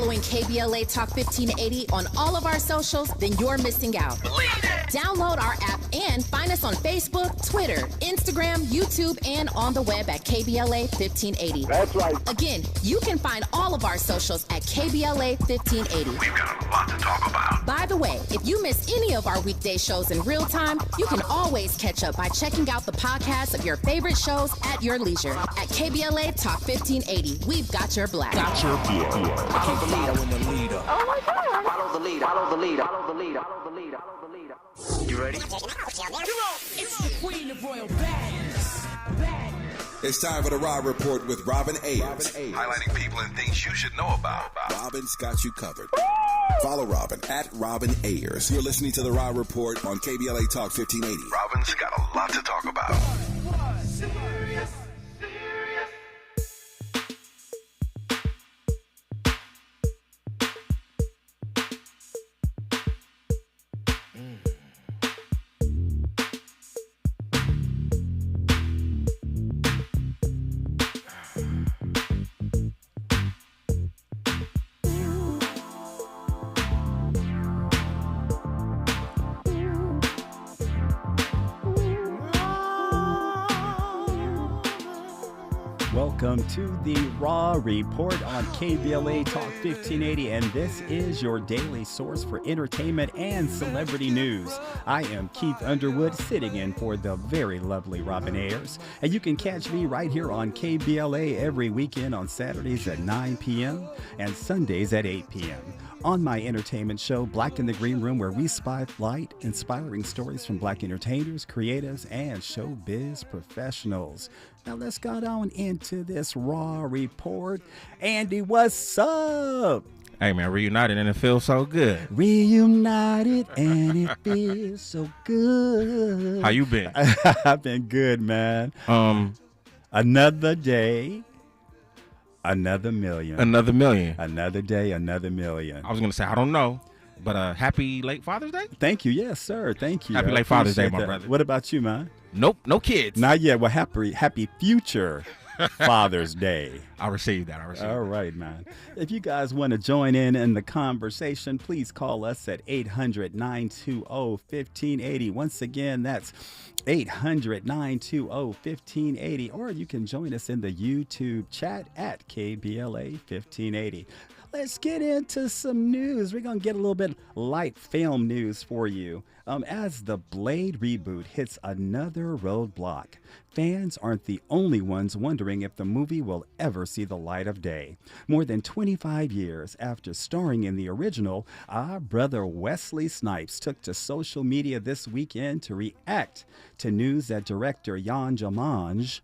following KBLA Talk 1580 on all of our socials, then you're missing out. Believe it. Download our app and find us on Facebook, Twitter, Instagram, YouTube, and on the web at KBLA 1580. That's right. Again, you can find all of our socials at KBLA 1580. We've got a lot to talk about. By the way, if you miss any of our weekday shows in real time, you can always catch up by checking out the podcast of your favorite shows at your leisure. At KBLA Talk 1580, we've got your black. Follow the leader when the leader. Oh my God. Follow the leader. Follow the leader. Follow the leader. Follow the leader. Follow the leader. You ready? It's the queen of royal badness. It's time for the Raw Report with Robin Ayers. Highlighting people and things you should know about. Robin's got you covered. Follow Robin at Robin Ayers. You're listening to the Raw Report on KBLA Talk 1580. Robin's got a lot to talk about. Welcome to the Raw Report on KBLA Talk 1580, and this is your daily source for entertainment and celebrity news. I am Keith Underwood, sitting in for the very lovely Robin Ayers, and you can catch me right here on KBLA every weekend on Saturdays at 9 p.m. and Sundays at 8 p.m. on my entertainment show, Black in the Green Room, where we spotlight inspiring stories from Black entertainers, creatives, and showbiz professionals. Now let's go on into this Raw Report. Andy, what's up? Hey man, reunited and it feels so good. Reunited and it feels so good. How you been? I've been good, man. Another day. Another million. Another million. Another day, another million. I was gonna say I don't know, but happy late Father's Day. Thank you, yes, sir. Thank you. Happy I late Father's Day, appreciate my that. brother. What about you, man? Nope, no kids. Not yet. Well, happy future Father's Day. I received that. All right, man. If you guys want to join in the conversation, please call us at 800-920-1580. Once again, that's 800-920-1580. Or you can join us in the YouTube chat at KBLA 1580. Let's get into some news. We're going to get a little bit light film news for you. As the Blade reboot hits another roadblock, fans aren't the only ones wondering if the movie will ever see the light of day. More than 25 years after starring in the original, our brother Wesley Snipes took to social media this weekend to react to news that director Jan Damage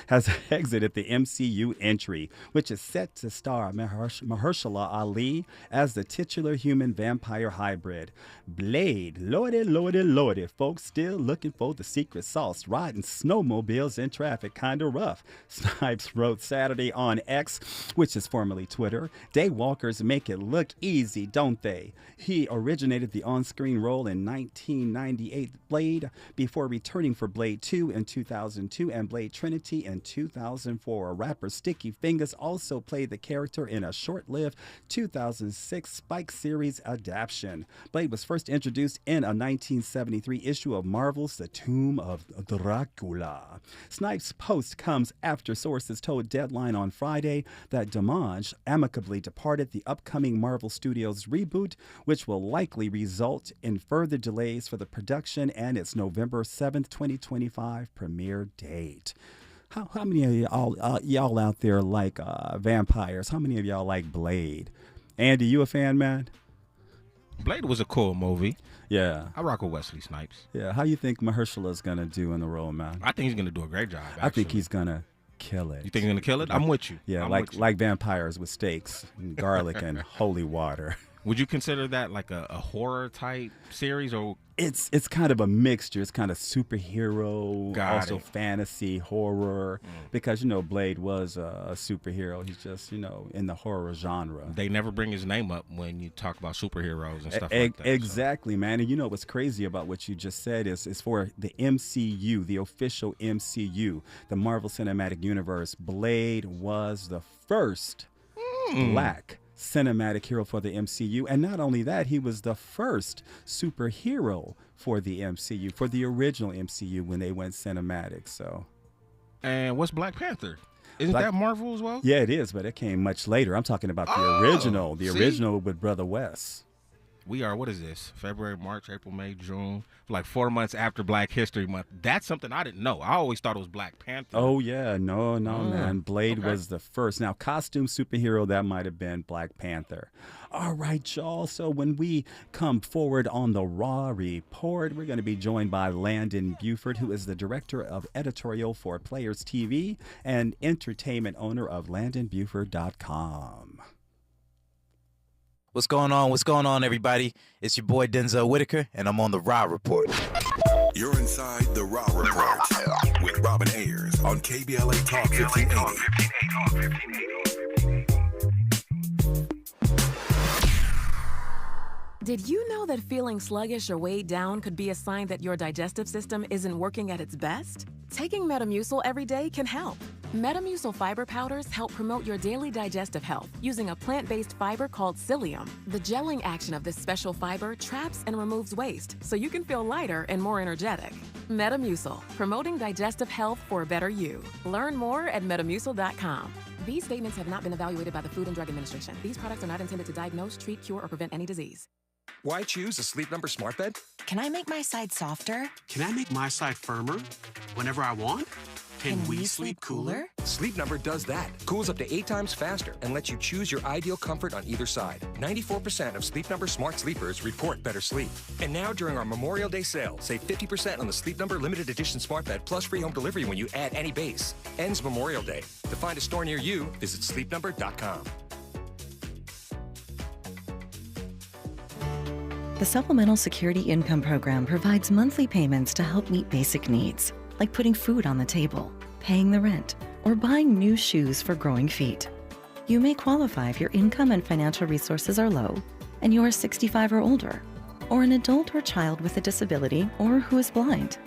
has exited the MCU entry, which is set to star Mahershala Ali as the titular human vampire hybrid. Blade, lordy, folks still looking for the secret sauce, riding snowmobiles in traffic, kinda rough. Snipes wrote Saturday on X, which is formerly Twitter. Daywalkers make it look easy, don't they? He originated the on-screen role in 1998 Blade before returning for Blade 2 in 2002 and Blade Trinity in 2004. Rapper Sticky Fingers also played the character in a short-lived 2006 Spike series adaptation. Blade was first introduced in a 1973 issue of Marvel's The Tomb of Dracula. Snipes' post comes after sources told Deadline on Friday that Damage amicably departed the upcoming Marvel Studios reboot, which will likely result in further delays for the production and its November 7th, 2025 premiere date. How many of y'all out there like vampires? How many of y'all like Blade? Andy, you a fan, man? Blade was a cool movie. Yeah. I rock with Wesley Snipes. Yeah. How you think Mahershala's going to do in the role, man? I think he's going to do a great job, actually. I think he's going to kill it. You think he's going to kill it? I'm with you. Yeah, I'm like with you. like vampires with steaks, and garlic, and holy water. Would you consider that like a horror type series, or It's kind of a mixture. It's kind of superhero, Got also it. fantasy, horror, because, Blade was a superhero. He's just, in the horror genre. they never bring his name up when you talk about superheroes and stuff like that? so. Exactly, man. And what's crazy about what you just said is for the MCU, the official MCU, the Marvel Cinematic Universe, Blade was the first black cinematic hero for the MCU. And not only that, he was the first superhero for the MCU, for the original MCU when they went cinematic. So, And what's Black Panther? Isn't that Marvel as well? Yeah, it is, but it came much later. I'm talking about the original, original with Brother Wes. We are, what is this? February, March, April, May, June. Like 4 months after Black History Month. That's something I didn't know. I always thought it was Black Panther. Oh, yeah. No, man. Blade was the first. Now, costume superhero, that might have been Black Panther. All right, y'all. So when we come forward on the Raw Report, we're going to be joined by Landon Buford, who is the director of editorial for Players TV and entertainment owner of LandonBuford.com. What's going on? What's going on, everybody? It's your boy Denzel Whitaker, and I'm on the Raw Report. You're inside the Raw Report with Robin Ayers on KBLA Talk 1580. Did you know that feeling sluggish or weighed down could be a sign that your digestive system isn't working at its best? Taking Metamucil every day can help. Metamucil fiber powders help promote your daily digestive health using a plant-based fiber called psyllium. The gelling action of this special fiber traps and removes waste, so you can feel lighter and more energetic. Metamucil, promoting digestive health for a better you. Learn more at metamucil.com. These statements have not been evaluated by the Food and Drug Administration. These products are not intended to diagnose, treat, cure, or prevent any disease. Why choose a Sleep Number smart bed? Can I make my side softer? Can I make my side firmer whenever I want? Can we sleep cooler? Sleep Number does that. Cools up to 8 times faster and lets you choose your ideal comfort on either side. 94% of Sleep Number smart sleepers report better sleep. And now during our Memorial Day sale, save 50% on the Sleep Number limited edition smart bed plus free home delivery when you add any base. Ends Memorial Day. To find a store near you, visit sleepnumber.com. The Supplemental Security Income Program provides monthly payments to help meet basic needs, like putting food on the table, paying the rent, or buying new shoes for growing feet. You may qualify if your income and financial resources are low, and you are 65 or older, or an adult or child with a disability, or who is blind.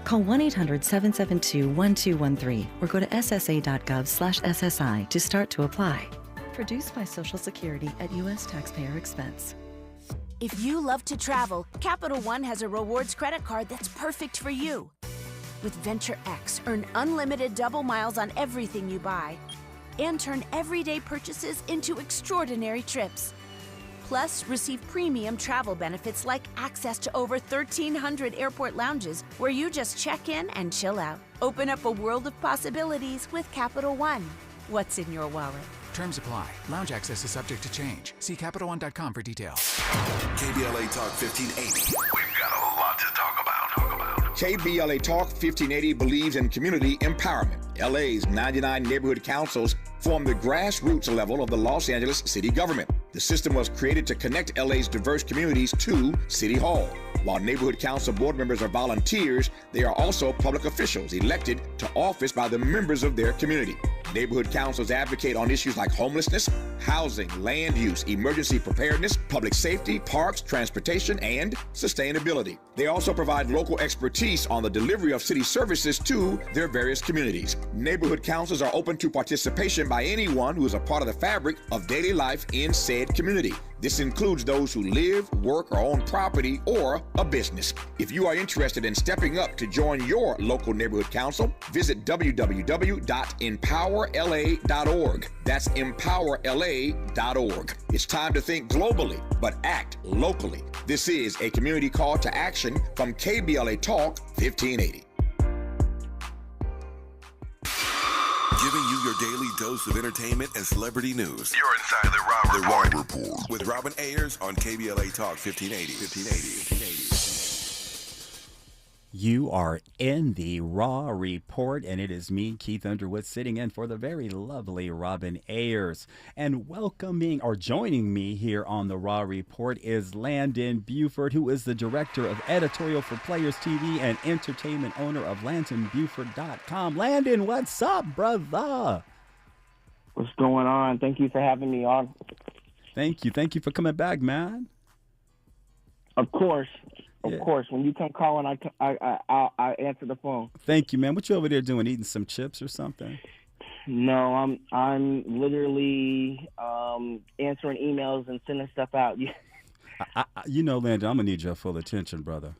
Call 1-800-772-1213 or go to ssa.gov/SSI to start to apply. Produced by Social Security at U.S. taxpayer expense. If you love to travel, Capital One has a rewards credit card that's perfect for you. With Venture X, earn unlimited double miles on everything you buy and turn everyday purchases into extraordinary trips. Plus, receive premium travel benefits like access to over 1,300 airport lounges where you just check in and chill out. Open up a world of possibilities with Capital One. What's in your wallet? Terms apply. Lounge access is subject to change. See CapitalOne.com for details. KBLA Talk 1580. We've got a lot to talk about. KBLA Talk 1580 believes in community empowerment. LA's 99 neighborhood councils form the grassroots level of the Los Angeles city government. The system was created to connect LA's diverse communities to City Hall. While neighborhood council board members are volunteers, they are also public officials elected to office by the members of their community. Neighborhood councils advocate on issues like homelessness, housing, land use, emergency preparedness, public safety, parks, transportation, and sustainability. They also provide local expertise on the delivery of city services to their various communities. Neighborhood councils are open to participation by anyone who is a part of the fabric of daily life in said community. This includes those who live, work, or own property or a business. If you are interested in stepping up to join your local neighborhood council, visit www.empowerla.org. That's empowerla.org. It's time to think globally, but act locally. This is a community call to action from KBLA Talk 1580. Giving you your daily dose of entertainment and celebrity news. You're inside the Raw Report. With Robin Ayers on KBLA Talk 1580. You are in the Raw Report, and it is me, Keith Underwood, sitting in for the very lovely Robin Ayers. And welcoming or joining me here on the Raw Report is Landon Buford, who is the director of editorial for Players TV and entertainment owner of LandonBuford.com. Landon, what's up, brother? What's going on? Thank you for having me on. Thank you. Thank you for coming back, man. Of course. Of course. When you come calling, I answer the phone. Thank you, man. What you over there doing? Eating some chips or something? No, I'm literally answering emails and sending stuff out. You know, Landon, I'm gonna need your full attention, brother.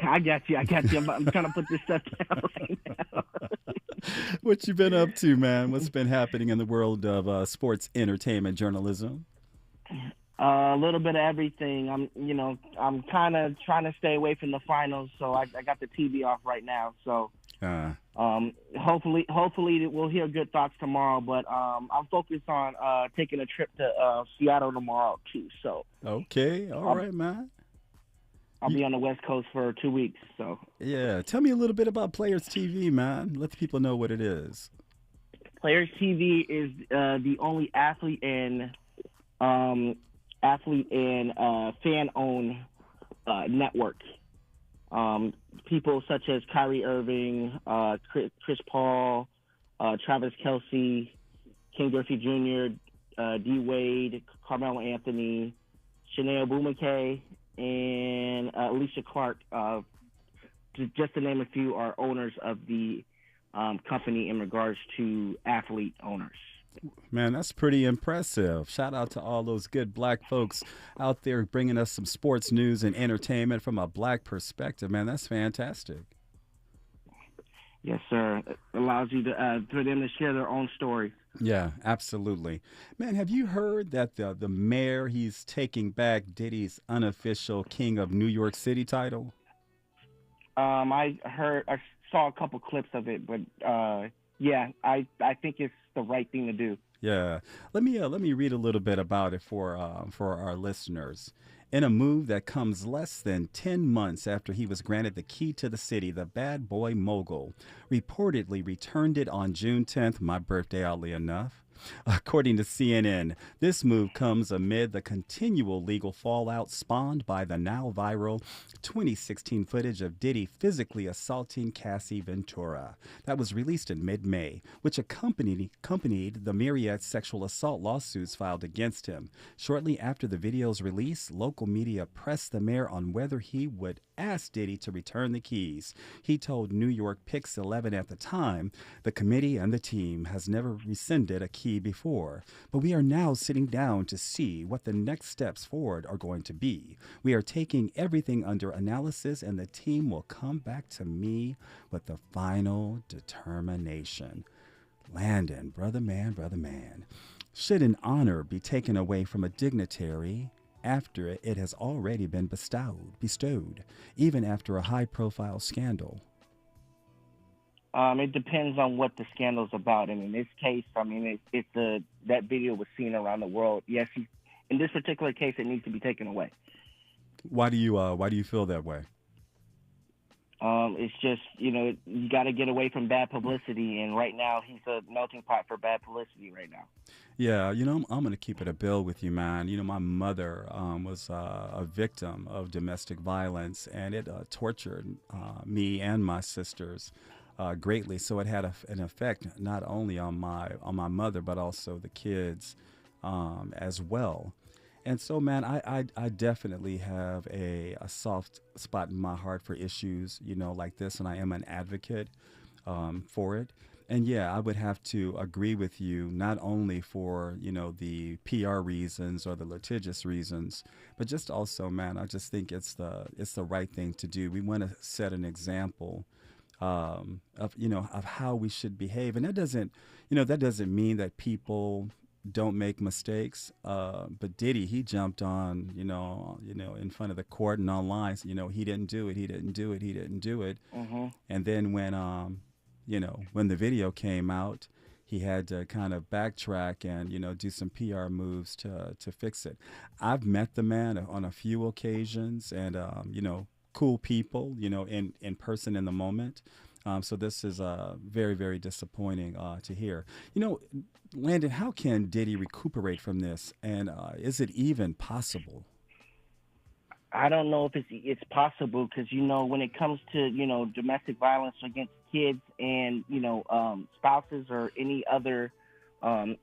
I got you. I'm trying to put this stuff down right now. What you been up to, man? What's been happening in the world of sports entertainment journalism? A little bit of everything. I'm kind of trying to stay away from the finals, so I got the TV off right now. So hopefully we'll hear good thoughts tomorrow. But I'm focused on taking a trip to Seattle tomorrow too. So okay, all right, man. I'll be on the West Coast for 2 weeks. So yeah, tell me a little bit about Players TV, man. Let the people know what it is. Players TV is the only athlete and fan-owned network. People such as Kyrie Irving, Chris Paul, Travis Kelce, Ken Griffey Jr., D. Wade, Carmelo Anthony, Shanae Obumake, and Alicia Clark, just to name a few, are owners of the company in regards to athlete owners. Man, that's pretty impressive. Shout out to all those good black folks out there bringing us some sports news and entertainment from a black perspective. Man, that's fantastic. Yes, sir. It allows you to for them to share their own story. Yeah, absolutely. Man, have you heard that the mayor, he's taking back Diddy's unofficial King of New York City title? I saw a couple clips of it, but yeah, I think it's the right thing to do. Yeah, let me read a little bit about it for our listeners. In a move that comes less than 10 months after he was granted the key to the city, the bad boy mogul reportedly returned it on June 10th, my birthday, oddly enough. According to CNN, this move comes amid the continual legal fallout spawned by the now viral 2016 footage of Diddy physically assaulting Cassie Ventura that was released in mid-May, which accompanied the myriad sexual assault lawsuits filed against him. Shortly after the video's release, local media pressed the mayor on whether he would ask Diddy to return the keys. He told New York Pix 11 at the time, "The committee and the team has never rescinded a key before, but we are now sitting down to see what the next steps forward are going to be. We are taking everything under analysis, and the team will come back to me with the final determination." Landon, brother man, should an honor be taken away from a dignitary after it has already been bestowed, even after a high-profile scandal? It depends on what the scandal's about, and in this case, I mean, if that video was seen around the world, yes, in this particular case, it needs to be taken away. Why do you feel that way? It's just, you got to get away from bad publicity, and right now he's a melting pot for bad publicity right now. Yeah, I'm going to keep it a bill with you, man. My mother was a victim of domestic violence, and it tortured me and my sisters greatly. So it had an effect not only on my mother, but also the kids as well. And so, man, I definitely have a soft spot in my heart for issues, like this, and I am an advocate for it. And yeah, I would have to agree with you, not only for, the PR reasons or the litigious reasons, but just also, man, I just think it's the right thing to do. We want to set an example of how we should behave. And that doesn't mean that people don't make mistakes. But Diddy, he jumped on, in front of the court and online, he didn't do it. Mm-hmm. And then when the video came out, he had to kind of backtrack and, do some PR moves to fix it. I've met the man on a few occasions and, cool people, in person in the moment. So this is very, very disappointing to hear. Landon, how can Diddy recuperate from this? And is it even possible? I don't know if it's possible because, when it comes to, domestic violence against kids and, spouses or any other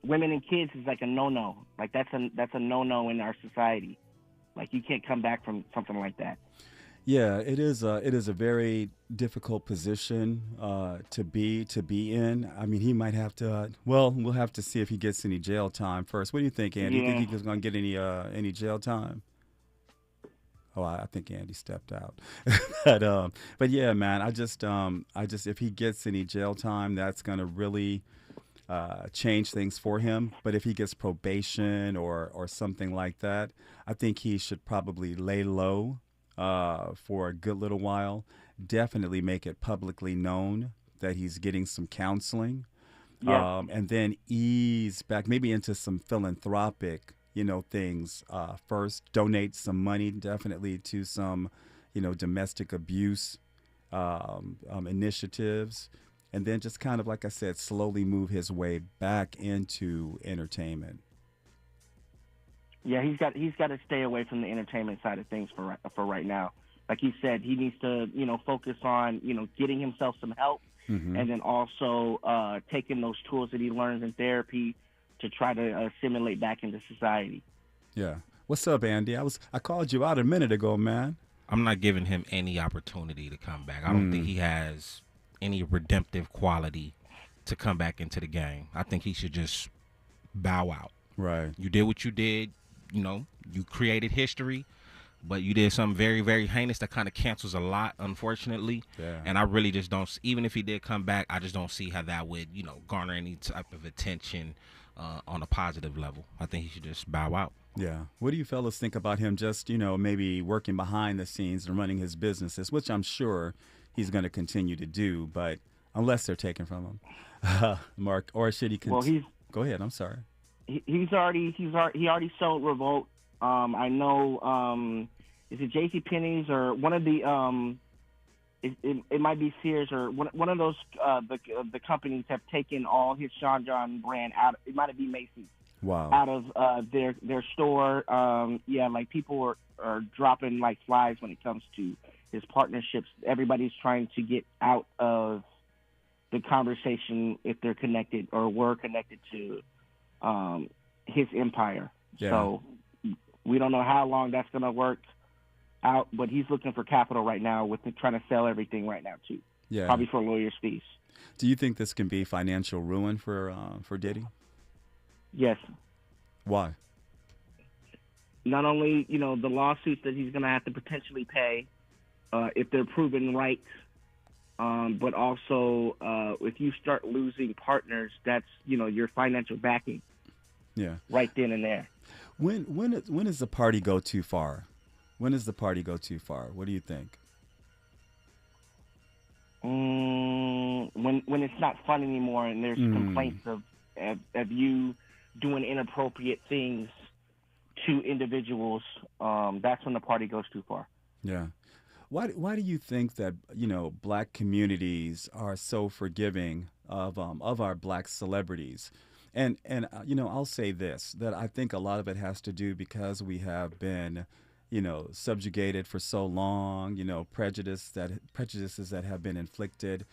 women and kids is like a no-no. Like that's a no-no in our society. Like you can't come back from something like that. Yeah, it is. It is a very difficult position to be in. I mean, he might have to. Well, we'll have to see if he gets any jail time first. What do you think, Andy? Yeah. You think he's going to get any jail time? Oh, I think Andy stepped out. But yeah, man, I just if he gets any jail time, that's going to really change things for him. But if he gets probation or something like that, I think he should probably lay low for a good little while. Definitely make it publicly known that he's getting some counseling, Yeah. and then ease back maybe into some philanthropic, things. First, donate some money definitely to some, domestic abuse initiatives, and then just kind of, like I said, slowly move his way back into entertainment. Yeah, he's got to stay away from the entertainment side of things for right now. Like you said, he needs to focus on getting himself some help, Mm-hmm. and then also taking those tools that he learns in therapy to try to assimilate back into society. Yeah. What's up, Andy? I called you out a minute ago, man. I'm not giving him any opportunity to come back. I don't think he has any redemptive quality to come back into the game. I think he should just bow out. Right. You did what you did. You created history, but you did something very, very heinous that kind of cancels a lot, unfortunately. Yeah. And I really just don't, even if he did come back, I just don't see how that would, garner any type of attention on a positive level. I think he should just bow out. Yeah. What do you fellas think about him just, maybe working behind the scenes and running his businesses, which I'm sure he's going to continue to do, but unless they're taken from him, Mark, or should he go ahead. I'm sorry. He already sold Revolt. I know. Is it JCPenney's or one of the? It might be Sears or one of those. The companies have taken all his Sean John brand out. It might be Macy's. Wow. Out of their store. Yeah, like people are dropping like flies when it comes to his partnerships. Everybody's trying to get out of the conversation if they're connected or were connected to his empire. Yeah. So we don't know how long that's going to work out, but he's looking for capital right now with trying to sell everything right now too. Yeah. Probably for lawyers' fees. Do you think this can be financial ruin for Diddy? Yes. Why? Not only, the lawsuits that he's going to have to potentially pay if they're proven right, but also if you start losing partners, that's, your financial backing. Yeah. Right then and there. When does the party go too far? When does the party go too far? What do you think? When it's not fun anymore and there's complaints of you doing inappropriate things to individuals, that's when the party goes too far. Yeah. Why do you think that, black communities are so forgiving of our black celebrities? And I'll say this, that I think a lot of it has to do because we have been, subjugated for so long, prejudices that have been inflicted,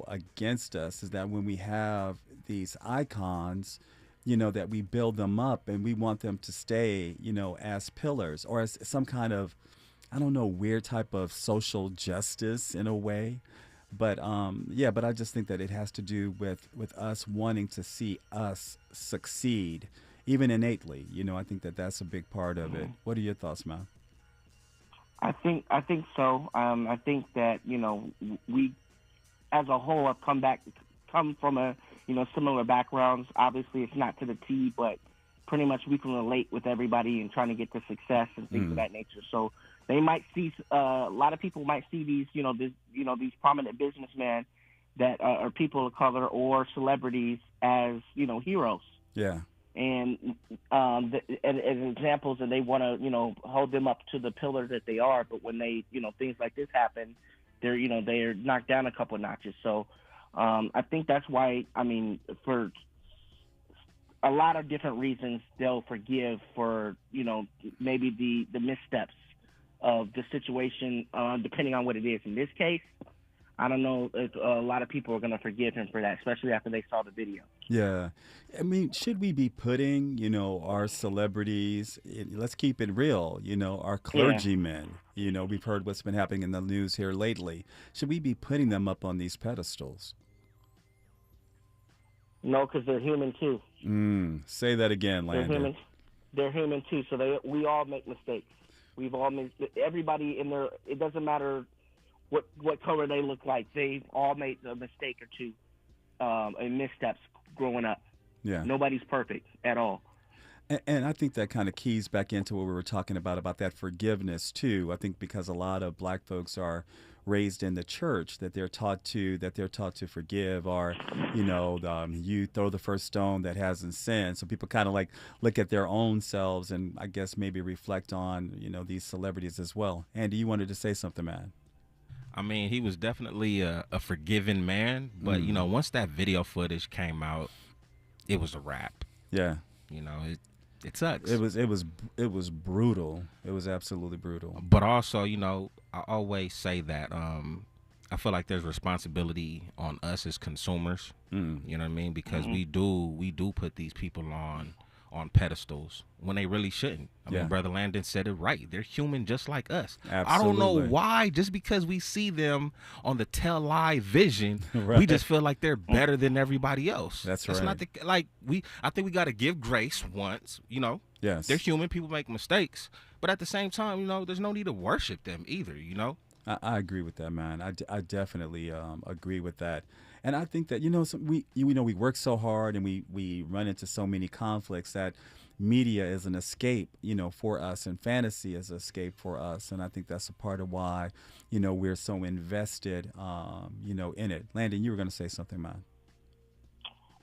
against us, is that when we have these icons, that we build them up and we want them to stay, as pillars or as some kind of, I don't know, weird type of social justice in a way. But but I just think that it has to do with us wanting to see us succeed, even innately. I think that that's a big part of it. What are your thoughts, man? I think so. I think that we, as a whole, have come from a similar backgrounds. Obviously, it's not to the T, but pretty much we can relate with everybody and trying to get to success and things of that nature. So they might see a lot of people might see these these prominent businessmen that are people of color or celebrities as heroes. Yeah. And as examples, and they want to hold them up to the pillar that they are. But when they things like this happen, they're knocked down a couple of notches. So I think that's why, for a lot of different reasons, they'll forgive for maybe the missteps of the situation, depending on what it is. In this case, I don't know if a lot of people are going to forgive him for that, especially after they saw the video. Yeah. I mean, should we be putting, our celebrities, let's keep it real, our clergymen, we've heard what's been happening in the news here lately. Should we be putting them up on these pedestals? No, because they're human too. Say that again, Landon. They're human too, so we all make mistakes. We've all made, everybody in there, it doesn't matter what color they look like. They've all made a mistake or two and missteps growing up. Yeah. Nobody's perfect at all. And I think that kind of keys back into what we were talking about that forgiveness too. I think because a lot of black folks are raised in the church, that they're taught to forgive, or you throw the first stone that hasn't sinned. So people kind of like look at their own selves and I guess maybe reflect on these celebrities as well. Andy, you wanted to say something, man? I mean, he was definitely a forgiving man, but once that video footage came out, it was a wrap. Yeah. It sucks. It was brutal. It was absolutely brutal. But also, I always say that I feel like there's responsibility on us as consumers. You know what I mean? Because we do put these people on pedestals when they really shouldn't. I mean, Brother Landon said it right. They're human just like us. Absolutely. I don't know why, just because we see them on the Tell Live Vision, we just feel like they're better than everybody else. That's right. Not I think we got to give grace once, Yes. They're human. People make mistakes. But at the same time, there's no need to worship them either, I agree with that, man. I definitely agree with that. And I think that, we work so hard and we run into so many conflicts that media is an escape, for us, and fantasy is an escape for us. And I think that's a part of why, we're so invested, in it. Landon, you were going to say something, man.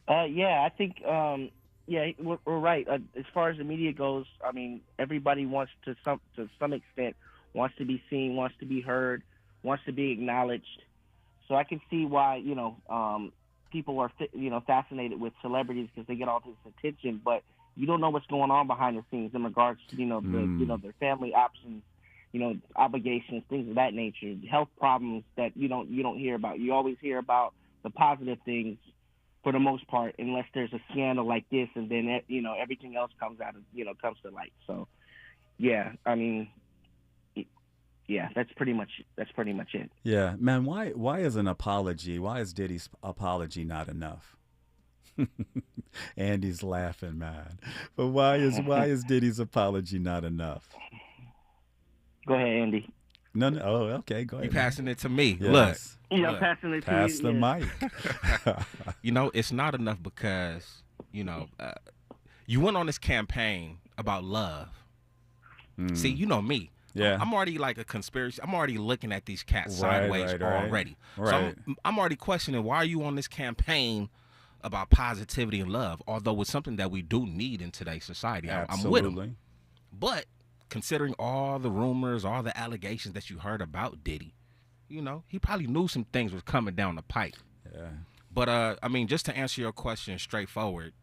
Yeah, I think, we're right. As far as the media goes, I mean, everybody wants to some extent, wants to be seen, wants to be heard, wants to be acknowledged. So I can see why, people are, fascinated with celebrities because they get all this attention, but you don't know what's going on behind the scenes in regards to, their family options, obligations, things of that nature, health problems that you don't hear about. You always hear about the positive things for the most part, unless there's a scandal like this, and then, everything else comes to light. So, yeah, I mean, yeah, that's pretty much it. Yeah, man. Why is Diddy's apology not enough? Andy's laughing, man. But why is Diddy's apology not enough? Go ahead, Andy. No. Oh, okay. Go ahead. You passing it to me? Yes. Look. Yeah, passing it to you. Pass the mic. It's not enough because you went on this campaign about love. See, you know me. Yeah. I'm already like a conspiracy. I'm already looking at these cats sideways already. Right. So I'm already questioning, why are you on this campaign about positivity and love? Although it's something that we do need in today's society. I'm with him. But considering all the rumors, all the allegations that you heard about Diddy, he probably knew some things was coming down the pipe. Yeah. But I mean, just to answer your question straightforward,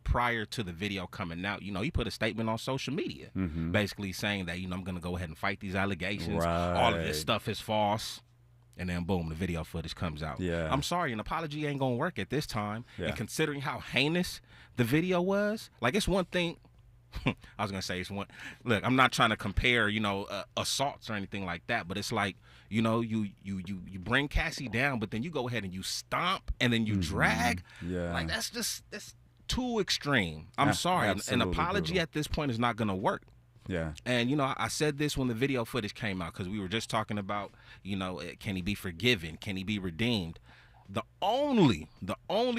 prior to the video coming out, he put a statement on social media, basically saying that, I'm going to go ahead and fight these allegations. Right. All of this stuff is false. And then, boom, the video footage comes out. Yeah. I'm sorry, an apology ain't going to work at this time. Yeah. And considering how heinous the video was, like, it's one thing. I was going to say it's one. Look, I'm not trying to compare, assaults or anything like that. But it's like, you bring Cassie down, but then you go ahead and you stomp and then you drag. Yeah. Like, that's too extreme. I'm sorry. An apology at this point is not going to work. Yeah. And, I said this when the video footage came out, because we were just talking about, can he be forgiven? Can he be redeemed? The only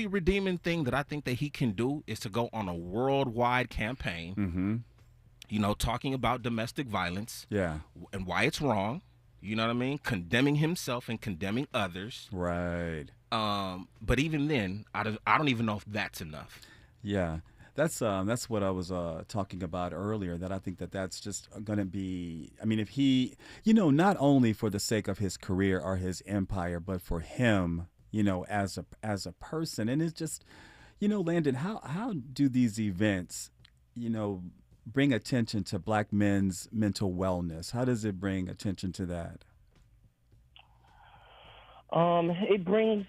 redeeming thing that I think that he can do is to go on a worldwide campaign, talking about domestic violence, and why it's wrong, you know what I mean? Condemning himself and condemning others. Right. But even then, I don't even know if that's enough. Yeah. That's what I was talking about earlier, that I think that's just going to be, I mean, if he, not only for the sake of his career or his empire, but for him, as a person. And it's just, Landon, how do these events, bring attention to black men's mental wellness? How does it bring attention to that? It brings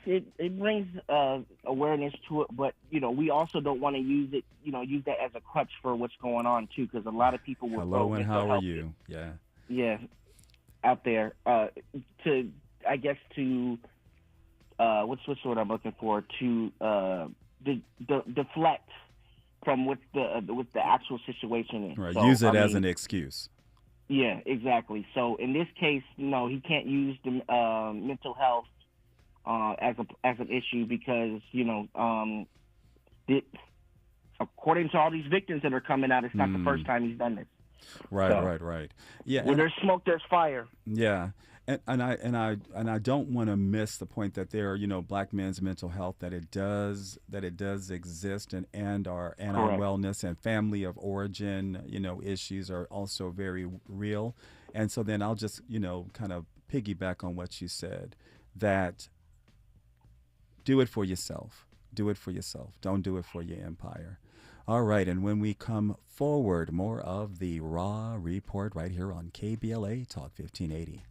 awareness to it, but we also don't want to use that as a crutch for what's going on too, because a lot of people will. Hello and how are you? Yeah, out there to what's what I'm looking for, to deflect from what the actual situation is. Right, so, use it as an excuse. Yeah, exactly. So in this case, he can't use the mental health as an issue because according to all these victims that are coming out, it's not the first time he's done this. Right. Yeah. Where there's smoke, there's fire. Yeah. And I don't want to miss the point that there are black men's mental health, that it does exist, and our wellness and family of origin issues are also very real. And so then I'll just kind of piggyback on what you said, that do it for yourself. Don't do it for your empire. All right, and when we come forward, more of the Raw Report right here on KBLA Talk 1580.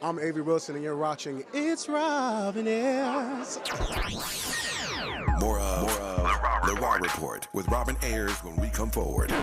I'm Avery Wilson, and you're watching It's Robin Ayers. More of the Raw Report with Robin Ayers when we come forward.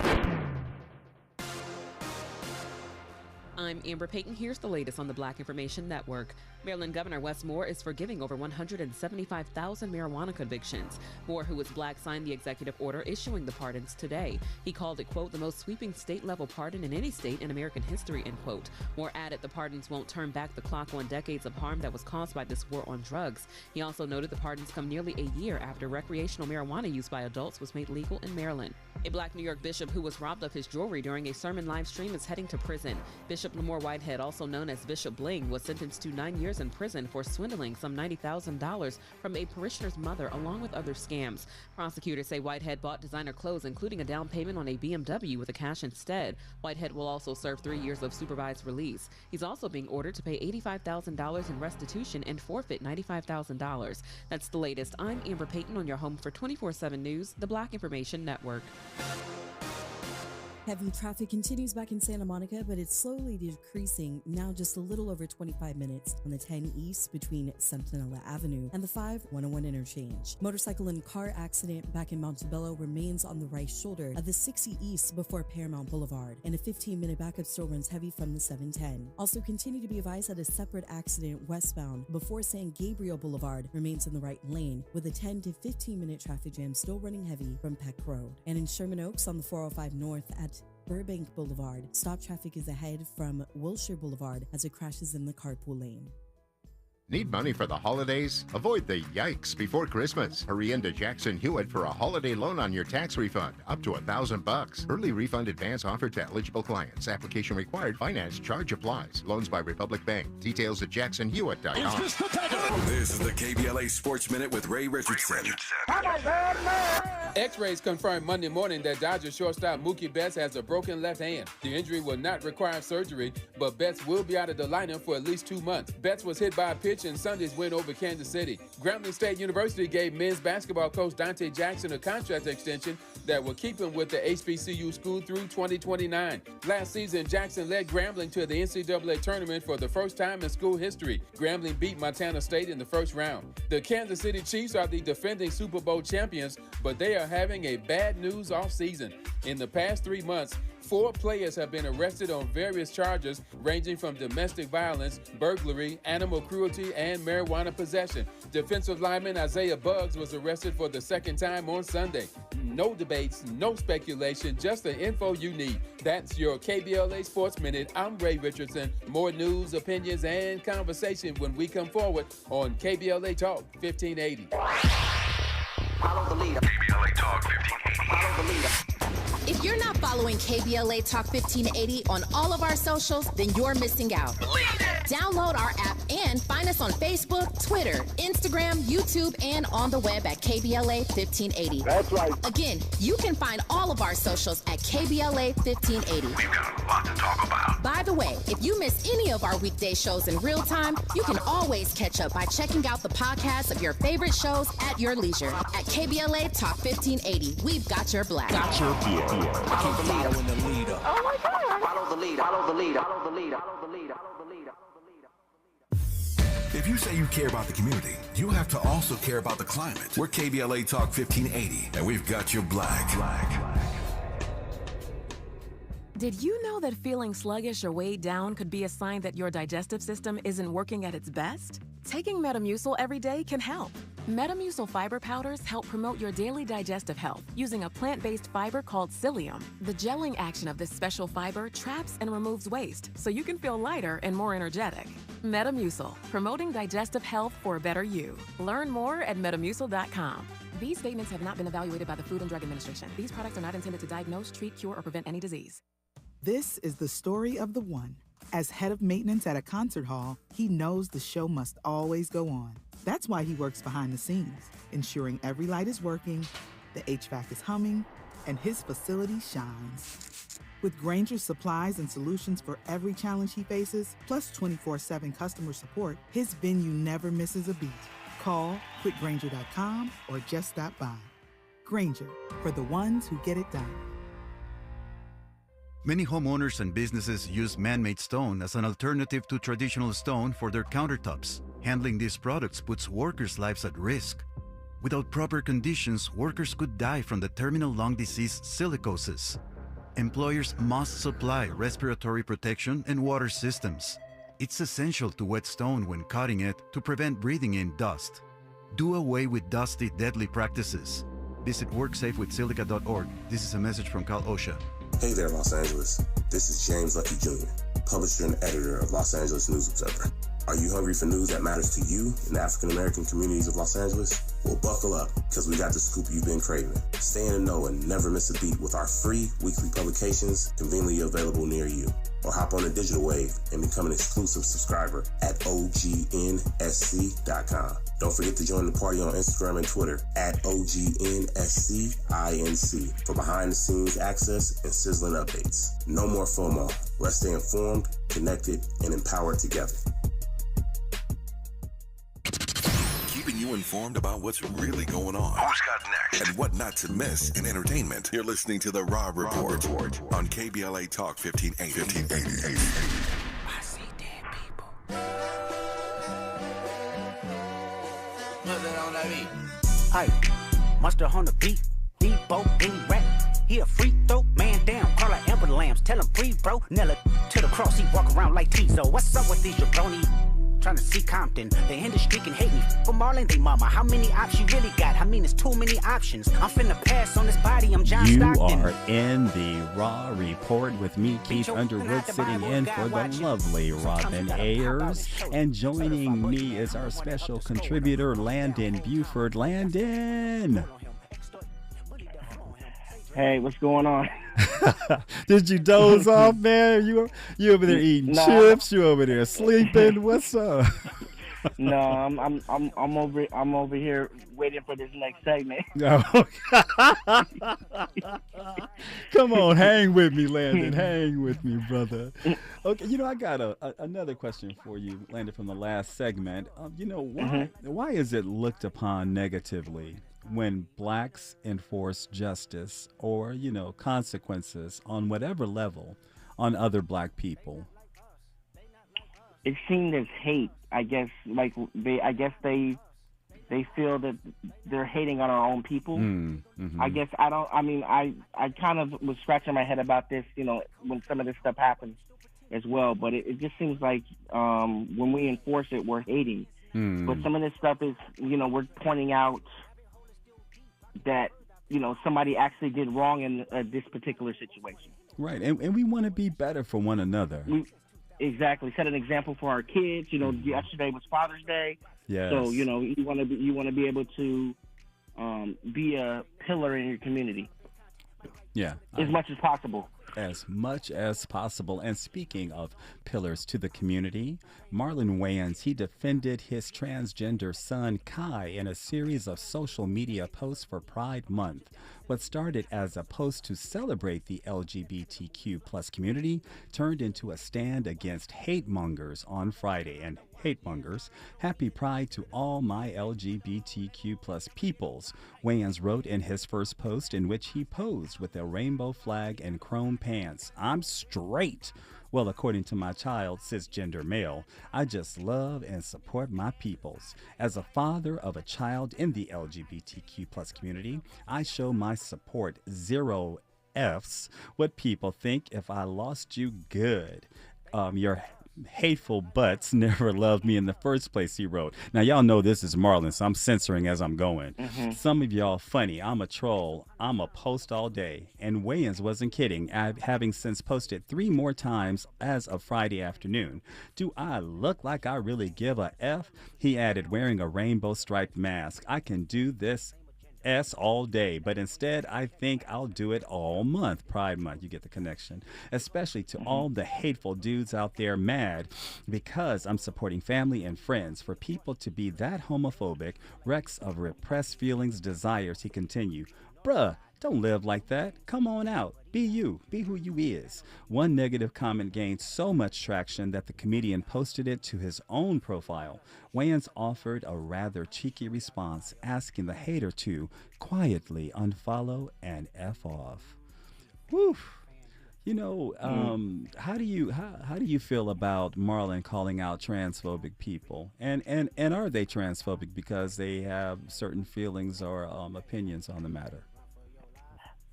I'm Amber Payton. Here's the latest on the Black Information Network. Maryland Governor Wes Moore is forgiving over 175,000 marijuana convictions. Moore, who is black, signed the executive order issuing the pardons today. He called it, quote, the most sweeping state-level pardon in any state in American history, end quote. Moore added the pardons won't turn back the clock on decades of harm that was caused by this war on drugs. He also noted the pardons come nearly a year after recreational marijuana use by adults was made legal in Maryland. A black New York bishop who was robbed of his jewelry during a sermon live stream is heading to prison. Bishop Lamore Whitehead, also known as Bishop Bling, was sentenced to 9 years in prison for swindling some $90,000 from a parishioner's mother, along with other scams. Prosecutors say Whitehead bought designer clothes, including a down payment on a BMW with the cash instead. Whitehead will also serve 3 years of supervised release. He's also being ordered to pay $85,000 in restitution and forfeit $95,000. That's the latest. I'm Amber Payton on your home for 24/7 News, the Black Information Network. Heavy traffic continues back in Santa Monica, but it's slowly decreasing, now just a little over 25 minutes on the 10 East between Centinela Avenue and the 5-101 interchange. Motorcycle and car accident back in Montebello remains on the right shoulder of the 60 East before Paramount Boulevard, and a 15-minute backup still runs heavy from the 710. Also continue to be advised that a separate accident westbound before San Gabriel Boulevard remains in the right lane, with a 10 to 15-minute traffic jam still running heavy from Peck Road. And in Sherman Oaks on the 405 North at Burbank Boulevard, stop traffic is ahead from Wilshire Boulevard as it crashes in the carpool lane. Need money for the holidays? Avoid the yikes before Christmas. Hurry into Jackson Hewitt for a holiday loan on your tax refund, up to $1,000. Early refund advance offered to eligible clients. Application required. Finance charge applies. Loans by Republic Bank. Details at jacksonhewitt.com. This is the KBLA Sports Minute with Ray Richardson. X-rays confirmed Monday morning that Dodgers shortstop Mookie Betts has a broken left hand. The injury will not require surgery, but Betts will be out of the lineup for at least 2 months. Betts was hit by a pitch in Sunday's win over Kansas City. Grambling State University gave men's basketball coach Dante Jackson a contract extension that will keep him with the HBCU school through 2029. Last season, Jackson led Grambling to the NCAA tournament for the first time in school history. Grambling beat Montana State in the first round. The Kansas City Chiefs are the defending Super Bowl champions, but they are having a bad news offseason. In the past 3 months, 4 players have been arrested on various charges ranging from domestic violence, burglary, animal cruelty, and marijuana possession. Defensive lineman Isaiah Buggs was arrested for the second time on Sunday. No debates, no speculation, just the info you need. That's your KBLA Sports Minute. I'm Ray Richardson. More news, opinions, and conversation when we come forward on KBLA Talk 1580. Follow the leader. KBLA Talk 1580. Follow the leader. If you're not following KBLA Talk 1580 on all of our socials, then you're missing out. Lead it. Download our app and find us on Facebook, Twitter, Instagram, YouTube, and on the web at KBLA 1580. That's right. Again, you can find all of our socials at KBLA 1580. We've got a lot to talk about. By the way, if you miss any of our weekday shows in real time, you can always catch up by checking out the podcasts of your favorite shows at your leisure. At KBLA Talk 1580, we've got your black. Got your black. Follow the leader. Oh my God. Follow the leader. Follow the leader. Follow the leader. Follow the leader. If you say you care about the community, you have to also care about the climate. We're KBLA Talk 1580, and we've got your black. Did you know that feeling sluggish or weighed down could be a sign that your digestive system isn't working at its best? Taking Metamucil every day can help. Metamucil fiber powders help promote your daily digestive health using a plant-based fiber called psyllium. The gelling action of this special fiber traps and removes waste, so you can feel lighter and more energetic. Metamucil, promoting digestive health for a better you. Learn more at metamucil.com. These statements have not been evaluated by the Food and Drug Administration. These products are not intended to diagnose, treat, cure, or prevent any disease. This is the story of the one. As head of maintenance at a concert hall, he knows the show must always go on. That's why he works behind the scenes, ensuring every light is working, the HVAC is humming, and his facility shines. With Grainger's supplies and solutions for every challenge he faces, plus 24/7 customer support, his venue never misses a beat. Call quickgrainger.com or just stop by. Grainger, for the ones who get it done. Many homeowners and businesses use man-made stone as an alternative to traditional stone for their countertops. Handling these products puts workers' lives at risk. Without proper conditions, workers could die from the terminal lung disease silicosis. Employers must supply respiratory protection and water systems. It's essential to wet stone when cutting it to prevent breathing in dust. Do away with dusty, deadly practices. Visit WorkSafeWithSilica.org. This is a message from Cal OSHA. Hey there, Los Angeles. This is James Lucky Jr., publisher and editor of Los Angeles News Observer. Are you hungry for news that matters to you in the African-American communities of Los Angeles? Well, buckle up, because we got the scoop you've been craving. Stay in the know and never miss a beat with our free weekly publications conveniently available near you. Or hop on the digital wave and become an exclusive subscriber at OGNSC.com. Don't forget to join the party on Instagram and Twitter at OGNSCINC for behind-the-scenes access and sizzling updates. No more FOMO. Let's stay informed, connected, and empowered together. Keeping you informed about what's really going on. Who's got next? And what not to miss in entertainment. You're listening to The Rob Report on KBLA Talk 1580. I see dead people. Aye, mustard on the beat, Debo, any rap. He a free throw, man down, call out Amber Lambs, tell him free, bro. Nella to the cross, he walk around like Tizo. What's up with these jabroni? Trying to see Compton, the industry can hate me. For Marlon, they mama, how many options you really got? I mean, it's too many options. I'm finna pass on this body, I'm John Stockton. You are in the Raw Report with me, Keith Underwood, sitting in for the lovely Robin Ayers. And joining me is our special contributor, Landon Buford. Landon! Hey, what's going on? Did you doze off, man? You over there eating chips? You over there sleeping? What's up? No, I'm over here waiting for this next segment. Come on, hang with me, Landon. Hang with me, brother. Okay, I got another question for you, Landon, from the last segment. Why is it looked upon negatively when blacks enforce justice or, consequences on whatever level on other black people? It's seen as hate, I guess. Like they feel that they're hating on our own people. Mm-hmm. I guess I kind of was scratching my head about this, when some of this stuff happens as well. But it just seems like when we enforce it, we're hating. But some of this stuff is, we're pointing out that somebody actually did wrong in this particular situation. Right, and we want to be better for one another. Exactly, set an example for our kids. Yesterday was Father's Day. Yes. So you want to be able to be a pillar in your community. Yeah, as much as possible. as much as possible. And speaking of pillars to the community, Marlon Wayans, he defended his transgender son Kai in a series of social media posts for Pride Month. What started as a post to celebrate the LGBTQ plus community turned into a stand against hate mongers on Friday. And hate mongers, happy Pride to all my LGBTQ plus peoples, Wayans wrote in his first post, in which he posed with a rainbow flag and chrome pants. I'm straight. Well, according to my child, cisgender male, I just love and support my peoples. As a father of a child in the LGBTQ plus community, I show my support. 0 F's what people think if I lost you good. Your hateful butts never loved me in the first place, he wrote. Now, y'all know this is Marlon, so I'm censoring as I'm going. Some of y'all funny. I'm a troll. I'm a post all day. And Wayans wasn't kidding, having since posted 3 more times as of Friday afternoon. Do I look like I really give a F? He added, wearing a rainbow striped mask. I can do this S all day, but instead I think I'll do it all month. Pride Month, you get the connection. Especially to all the hateful dudes out there mad because I'm supporting family and friends. For people to be that homophobic, wrecks of repressed feelings, desires, he continued. Bruh, don't live like that. Come on out. Be you. Be who you is. One negative comment gained so much traction that the comedian posted it to his own profile. Wayans offered a rather cheeky response, asking the hater to quietly unfollow and F off. Woo. You know, how do you feel about Marlon calling out transphobic people? And are they transphobic because they have certain feelings or opinions on the matter?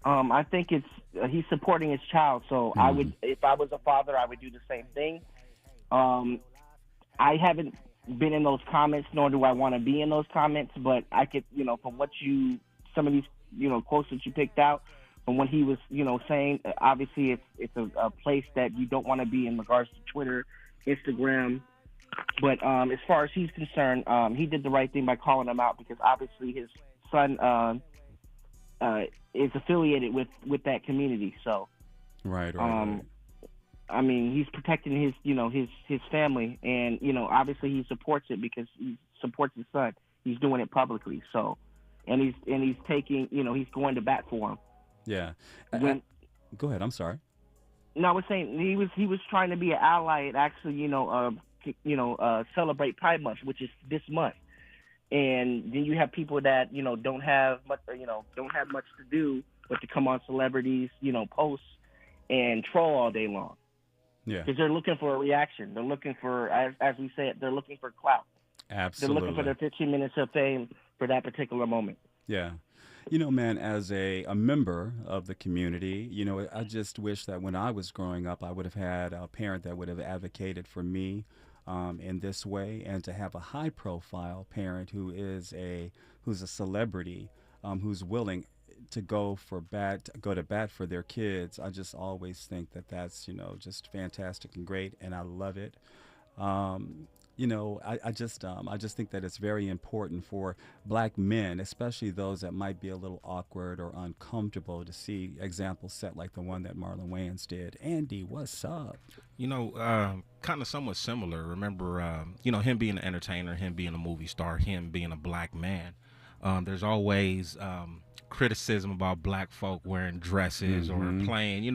I think he's supporting his child. So I would, if I was a father, I would do the same thing. I haven't been in those comments, nor do I want to be in those comments. But I could, from what some of these, quotes that you picked out, from what he was, saying, obviously it's a place that you don't want to be in regards to Twitter, Instagram. But as far as he's concerned, he did the right thing by calling him out, because obviously his son is affiliated with that community. So, right. I mean, he's protecting his family, and obviously he supports it because he supports his son. He's doing it publicly. So, and he's taking, he's going to bat for him. Yeah. Go ahead. I'm sorry. No, I was saying he was trying to be an ally and actually, celebrate Pride Month, which is this month. And then you have people that don't have much to do but to come on celebrities posts and troll all day long. Yeah, because they're looking for a reaction. They're looking for, as we say it, they're looking for clout. Absolutely, they're looking for their 15 minutes of fame for that particular moment. Yeah. Man, as a member of the community, I just wish that when I was growing up, I would have had a parent that would have advocated for me in this way, and to have a high-profile parent who's a celebrity, who's willing to go to bat for their kids. I just always think that that's just fantastic and great, and I love it. I just think that it's very important for black men, especially those that might be a little awkward or uncomfortable, to see examples set like the one that Marlon Wayans did. Andy, what's up? Kind of somewhat similar. Remember, him being an entertainer, him being a movie star, him being a black man. There's always criticism about black folk wearing dresses or playing,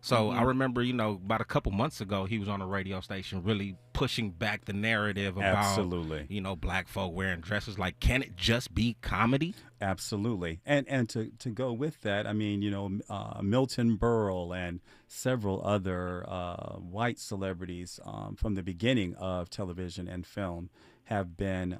So I remember, about a couple months ago, he was on a radio station really pushing back the narrative about, absolutely, black folk wearing dresses. Like, can it just be comedy? Absolutely. And to go with that, I mean, Milton Berle and several other white celebrities from the beginning of television and film have been,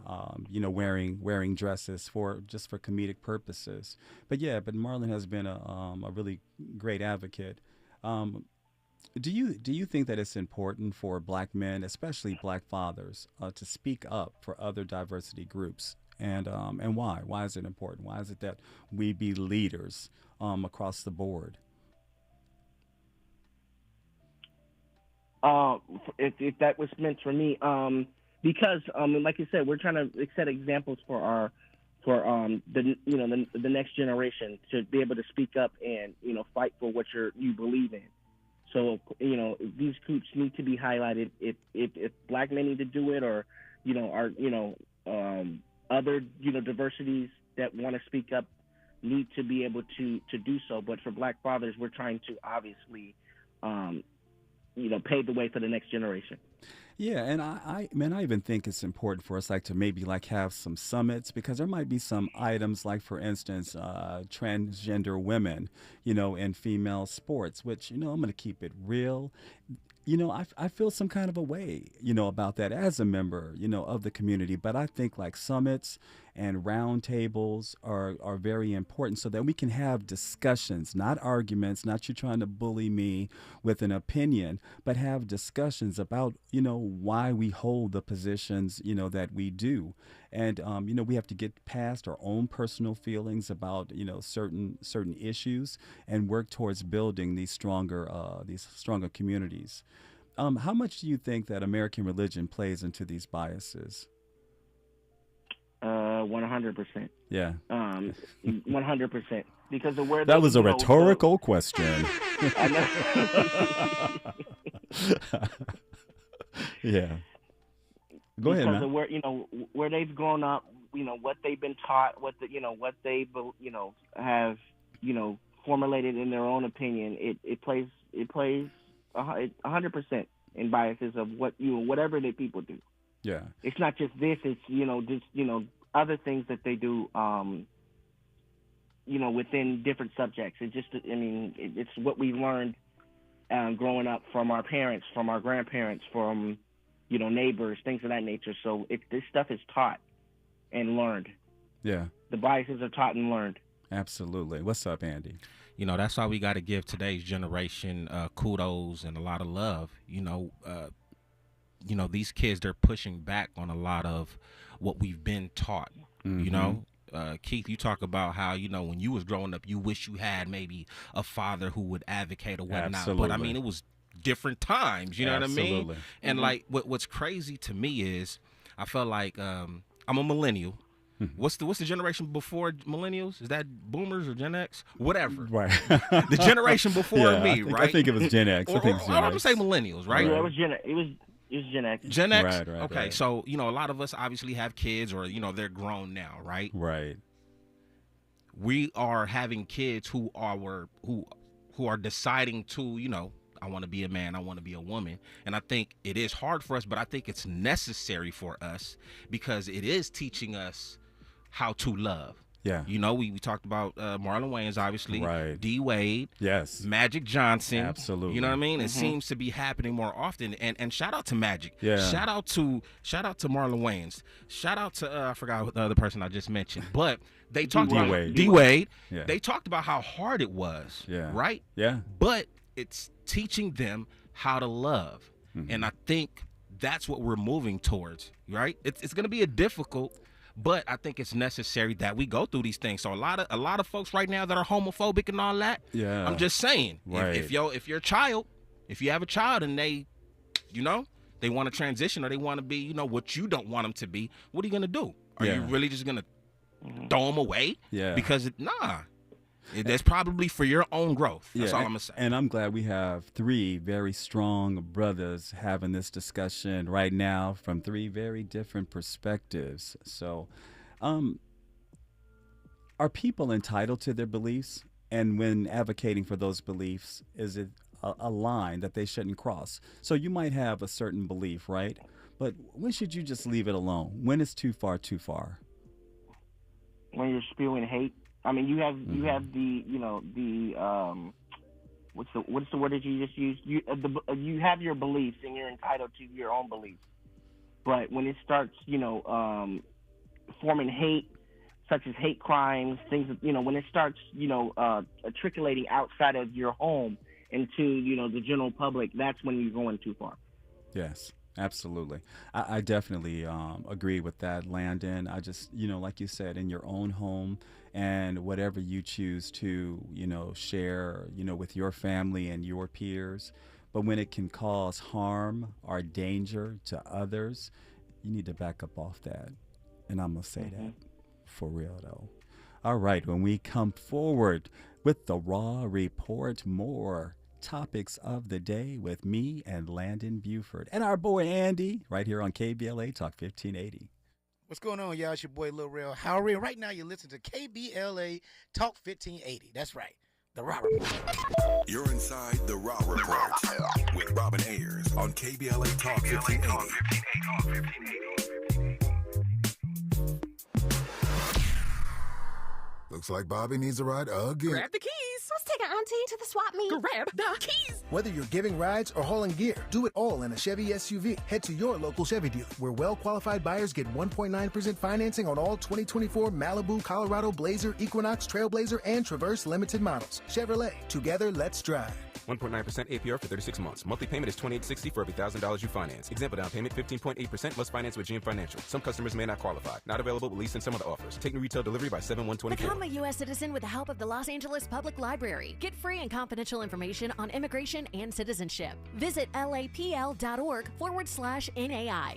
wearing dresses for comedic purposes. But Marlon has been a really great advocate. Do you think that it's important for black men, especially black fathers, to speak up for other diversity groups? And why? Why is it important? Why is it that we be leaders across the board? If that was meant for me, because like you said, we're trying to set examples for the next generation to be able to speak up and fight for what you believe in. So, these groups need to be highlighted. If black men need to do it, or, other, diversities that want to speak up need to be able to do so. But for black fathers, we're trying to obviously, pave the way for the next generation. Yeah, and I even think it's important for us to maybe have some summits, because there might be some items for instance, transgender women, in female sports, which, I'm going to keep it real. I feel some kind of a way, about that as a member, of the community. But I think summits and roundtables are very important, so that we can have discussions, not arguments, not you trying to bully me with an opinion, but have discussions about, why we hold the positions, that we do. And, we have to get past our own personal feelings about, certain issues, and work towards building these stronger communities. How much do you think that American religion plays into these biases? 100%. Yeah. 100%. Because of where that was a rhetorical question. I know. Yeah. Go ahead, man. Because of where where they've grown up, what they've been taught, what they have formulated in their own opinion. It plays 100% in biases of whatever the people do. Yeah. It's not just this. It's just other things that they do. Within different subjects. It's what we learned growing up from our parents, from our grandparents, from neighbors, things of that nature. So this stuff is taught and learned. Yeah. The biases are taught and learned. Absolutely. What's up, Andy? That's why we got to give today's generation kudos and a lot of love. These kids, they're pushing back on a lot of what we've been taught. Mm-hmm. Keith, you talk about how, when you was growing up, you wish you had maybe a father who would advocate or whatnot. Absolutely. But it was different times, you know Absolutely. what I mean? And what's crazy to me is I felt like I'm a millennial. What's the generation before millennials? Is that boomers or Gen X? Whatever. Right. The generation before me, right? I think it was Gen X. I'm gonna say millennials, right? Yeah, it was Gen X. Gen X. Right. Okay, right. so a lot of us obviously have kids, or they're grown now, right? Right. We are having kids who are deciding to, I want to be a man, I want to be a woman. And I think it is hard for us, but I think it's necessary for us, because it is teaching us how to love. Yeah. We talked about Marlon Wayans, obviously. Right. D. Wade. Yes. Magic Johnson. Absolutely. You know what I mean? It seems to be happening more often. And shout out to Magic. Yeah. Shout out to Marlon Wayans. Shout out to I forgot the other person I just mentioned. But they talked about D. Wade. Yeah. They talked about how hard it was. Yeah. Right? Yeah. But it's teaching them how to love. Mm-hmm. And I think that's what we're moving towards, right? It's going to be difficult, but I think it's necessary that we go through these things. So a lot of folks right now that are homophobic and all that, yeah, I'm just saying, right. if you're a child, if you have a child and they want to transition, or they want to be, what you don't want them to be, what are you going to do? Are you really just going to throw them away? Yeah. Because that's probably for your own growth. That's all I'm going to say. And I'm glad we have three very strong brothers having this discussion right now from three very different perspectives. So, are people entitled to their beliefs? And when advocating for those beliefs, is it a line that they shouldn't cross? So you might have a certain belief, right? But when should you just leave it alone? When is too far, too far? When you're spewing hate. I mean, you have the what's the word that you just used? You have your beliefs, and you're entitled to your own beliefs. But when it starts, forming hate, such as hate crimes, things, when it starts, trickulating outside of your home into, the general public, that's when you're going too far. Yes. Absolutely. I definitely agree with that, Landon. I just, like you said, in your own home and whatever you choose to, share, with your family and your peers. But when it can cause harm or danger to others, you need to back up off that. And I'm going to say that for real, though. All right. When we come forward with the Raw Report, more topics of the day with me and Landon Buford and our boy Andy right here on KBLA Talk 1580. What's going on, y'all? It's your boy Lil Real Howery. Right now, you're listening to KBLA Talk 1580. That's right, the Raw Report. You're inside the Raw Report with Robin Ayers on KBLA Talk 1580. Looks like Bobby needs a ride again. Grab the keys. Let's take our auntie to the swap meet. Grab the keys. Whether you're giving rides or hauling gear, do it all in a Chevy SUV. Head to your local Chevy dealer, where well-qualified buyers get 1.9% financing on all 2024 Malibu, Colorado, Blazer, Equinox, Trailblazer, and Traverse limited models. Chevrolet, together, let's drive. 1.9% APR for 36 months. Monthly payment is $28.60 for every $1,000 you finance. Example down payment 15.8% must finance with GM Financial. Some customers may not qualify. Not available with lease and some other offers. Take new retail delivery by 7/1/24. Become a U.S. citizen with the help of the Los Angeles Public Library. Get free and confidential information on immigration and citizenship. Visit lapl.org/NAI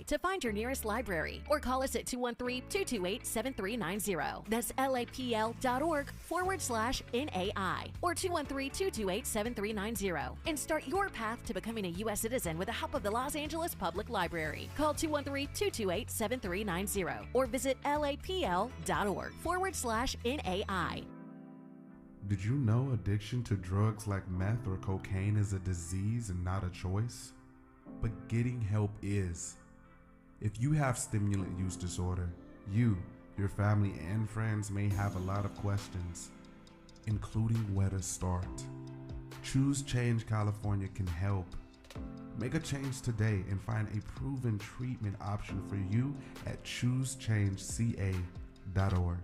to find your nearest library or call us at 213-228-7390. That's lapl.org/NAI or 213-228-7390. And start your path to becoming a U.S. citizen with the help of the Los Angeles Public Library. Call 213-228-7390 or visit lapl.org/NAI. Did you know addiction to drugs like meth or cocaine is a disease and not a choice? But getting help is. If you have stimulant use disorder, you, your family, and friends may have a lot of questions, including where to start. Choose Change California can help. Make a change today and find a proven treatment option for you at choosechangeca.org.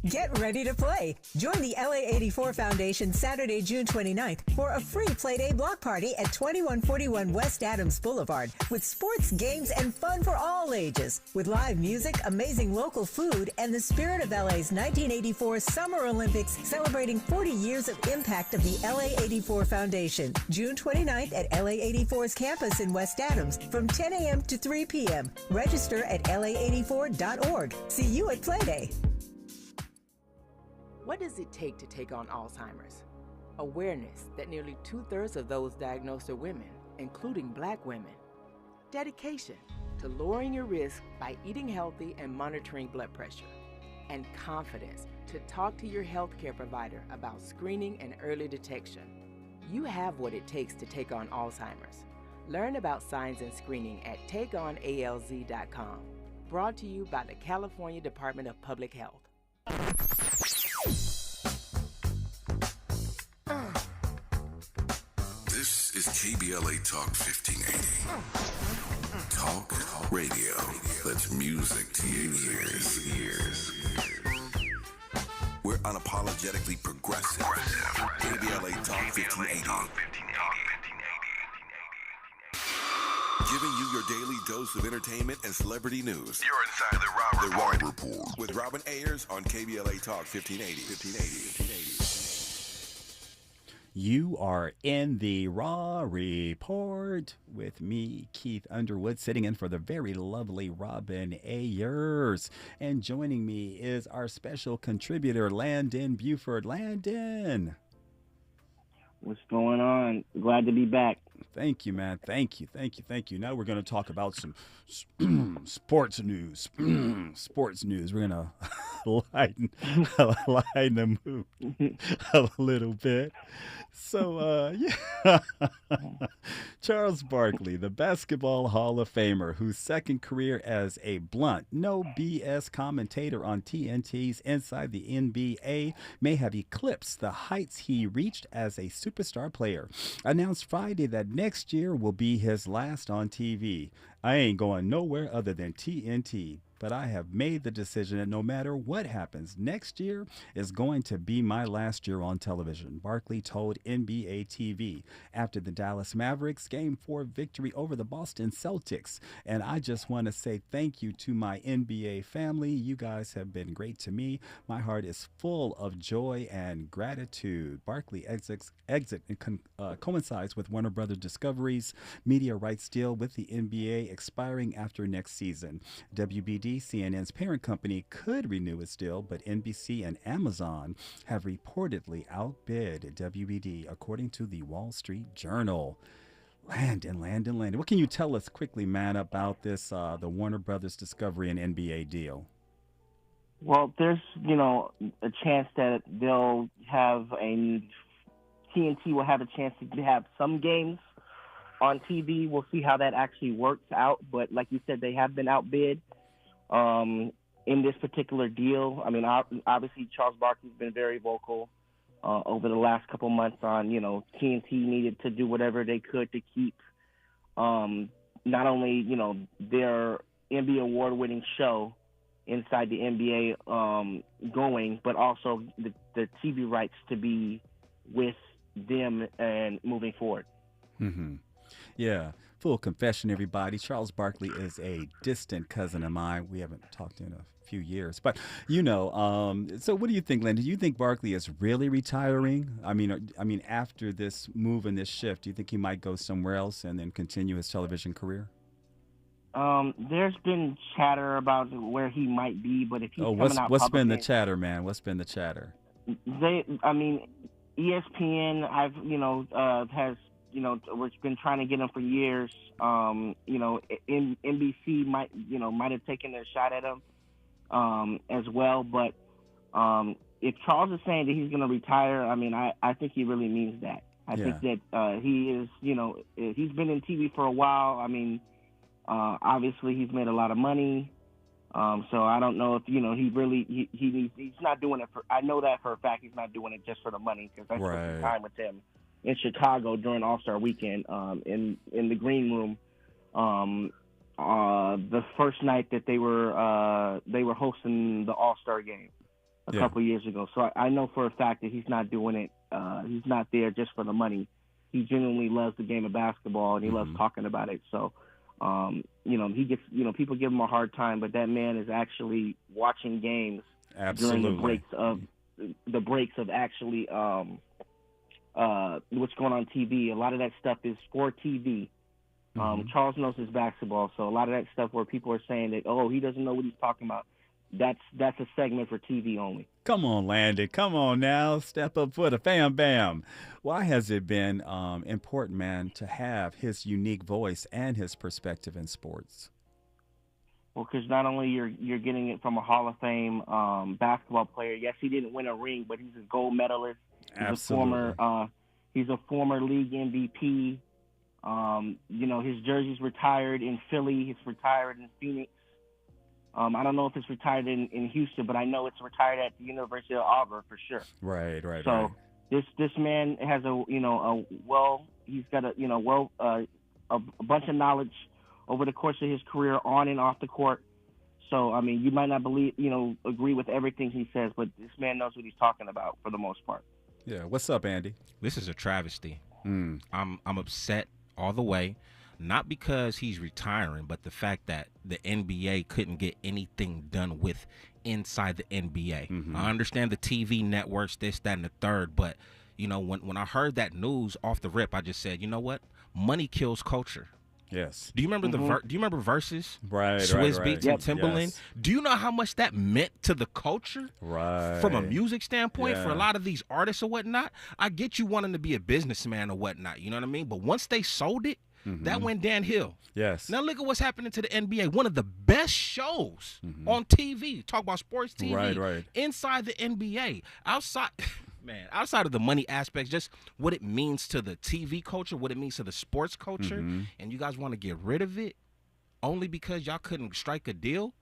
Get ready to play. Join the LA84 Foundation Saturday, June 29th for a free Playday block party at 2141 West Adams Boulevard with sports, games, and fun for all ages. With live music, amazing local food, and the spirit of LA's 1984 Summer Olympics celebrating 40 years of impact of the LA84 Foundation. June 29th at LA84's campus in West Adams from 10 a.m. to 3 p.m. Register at la84.org. See you at Playday. What does it take to take on Alzheimer's? Awareness that nearly 2/3 of those diagnosed are women, including Black women. Dedication to lowering your risk by eating healthy and monitoring blood pressure. And confidence to talk to your healthcare provider about screening and early detection. You have what it takes to take on Alzheimer's. Learn about signs and screening at takeonalz.com. Brought to you by the California Department of Public Health. This is KBLA Talk 1580. Talk radio. That's music to your ears. We're unapologetically progressive. KBLA Talk 1580. Giving you your daily dose of entertainment and celebrity news. You're inside the Raw Report with Robin Ayers on KBLA Talk 1580. You are in the Raw Report with me, Keith Underwood, sitting in for the very lovely Robin Ayers. And joining me is our special contributor, Landon Buford. Landon. What's going on? Glad to be back. Thank you, man. Thank you. Now we're going to talk about some sports news. Sports news. We're going to lighten the mood a little bit. So, Charles Barkley, the Basketball Hall of Famer, whose second career as a blunt, no BS commentator on TNT's Inside the NBA may have eclipsed the heights he reached as a superstar player, announced Friday that next year will be his last on TV. I ain't going nowhere other than TNT. But I have made the decision that no matter what happens, next year is going to be my last year on television, Barkley told NBA TV after the Dallas Mavericks Game 4 victory over the Boston Celtics. And I just want to say thank you to my NBA family. You guys have been great to me. My heart is full of joy and gratitude. Barkley exit coincides with Warner Brothers Discovery's media rights deal with the NBA expiring after next season. WBD CNN's parent company could renew its deal, but NBC and Amazon have reportedly outbid WBD, according to the Wall Street Journal. Landon. What can you tell us quickly, man, about this, the Warner Brothers Discovery and NBA deal? Well, there's, a chance that they'll have TNT will have a chance to have some games on TV. We'll see how that actually works out. But like you said, they have been outbid in this particular deal. I mean, obviously Charles Barkley's been very vocal over the last couple months on, TNT needed to do whatever they could to keep not only, their NBA award-winning show inside the NBA going, but also the TV rights to be with them and moving forward. Mm-hmm. Yeah. Full confession, everybody. Charles Barkley is a distant cousin of mine. We haven't talked in a few years, but so what do you think, Linda? Do you think Barkley is really retiring? I mean, after this move and this shift, do you think he might go somewhere else and then continue his television career? There's been chatter about where he might be, but if he's coming out what's public, been the chatter, man? What's been the chatter? ESPN, has been trying to get him for years. NBC might have taken a shot at him as well. But if Charles is saying that he's going to retire, I think he really means that. I think that he is, he's been in TV for a while. Obviously he's made a lot of money. So I don't know if, he's not doing it for, I know that for a fact he's not doing it just for the money, because I spent some time with him in Chicago during All-Star Weekend in the green room. The first night that they were hosting the All-Star game a couple years ago. So I know for a fact that he's not doing it. He's not there just for the money. He genuinely loves the game of basketball, and he loves talking about it. So, he gets, people give him a hard time, but that man is actually watching games during the breaks of actually what's going on TV. A lot of that stuff is for TV. Charles knows his basketball, so a lot of that stuff where people are saying that, he doesn't know what he's talking about, that's a segment for TV only. Come on, Landon. Come on now. Step up for the fam bam. Why has it been important, man, to have his unique voice and his perspective in sports? Well, because not only you're getting it from a Hall of Fame basketball player. Yes, he didn't win a ring, but he's a gold medalist. He's a former league MVP. His jersey's retired in Philly. He's retired in Phoenix. I don't know if it's retired in Houston, but I know it's retired at the University of Auburn for sure. Right. So this man has he's got a bunch of knowledge over the course of his career on and off the court. So, you might not agree with everything he says, but this man knows what he's talking about for the most part. Yeah. What's up, Andy? This is a travesty. I'm upset all the way, not because he's retiring, but the fact that the NBA couldn't get anything done with inside the NBA. I understand the TV networks, this, that, and the third, but when I heard that news off the rip, I just said, you know what? Money kills culture. Yes. Do you remember do you remember Versus? Right. Swizz Beatz and Timbaland. Yes. Do you know how much that meant to the culture? Right. From a music standpoint, for a lot of these artists or whatnot. I get you wanting to be a businessman or whatnot. You know what I mean? But once they sold it, that went downhill. Yes. Now look at what's happening to the NBA. One of the best shows on TV. Talk about sports TV. Right. Inside the NBA. Outside of the money aspects, just what it means to the TV culture, what it means to the sports culture, and you guys want to get rid of it only because y'all couldn't strike a deal.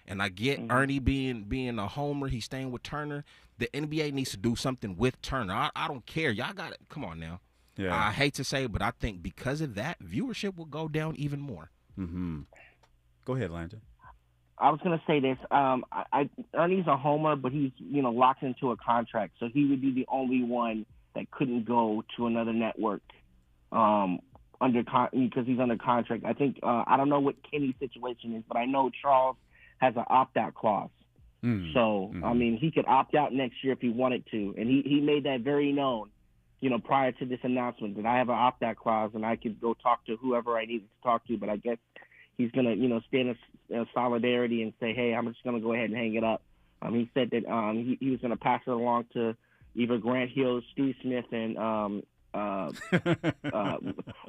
And I get Ernie being a homer, he's staying with Turner. The NBA needs to do something with Turner. I don't care. Y'all got it. Come on now. Yeah. I hate to say it, but I think because of that, viewership will go down even more. Go ahead, Landon. I was going to say this. Ernie's a homer, but he's locked into a contract, so he would be the only one that couldn't go to another network because he's under contract. I think I don't know what Kenny's situation is, but I know Charles has an opt-out clause. So he could opt out next year if he wanted to, and he made that very known. Prior to this announcement, that I have an opt-out clause and I could go talk to whoever I needed to talk to, but I guess he's gonna, stand in solidarity and say, hey, I'm just gonna go ahead and hang it up. He said that he was gonna pass it along to either Grant Hill, Steve Smith, and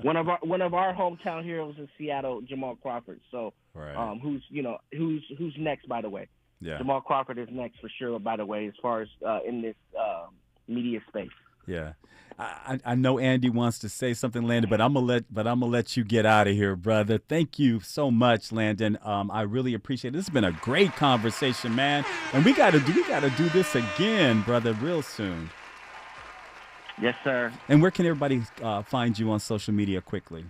one of our hometown heroes in Seattle, Jamal Crawford. So, who's next, by the way? Yeah. Jamal Crawford is next for sure, by the way, as far as in this media space. Yeah, I know Andy wants to say something, Landon, but I'm gonna let you get out of here, brother. Thank you so much, Landon. I really appreciate it. This has been a great conversation, man, and we gotta do this again, brother, real soon. Yes, sir. And where can everybody find you on social media quickly?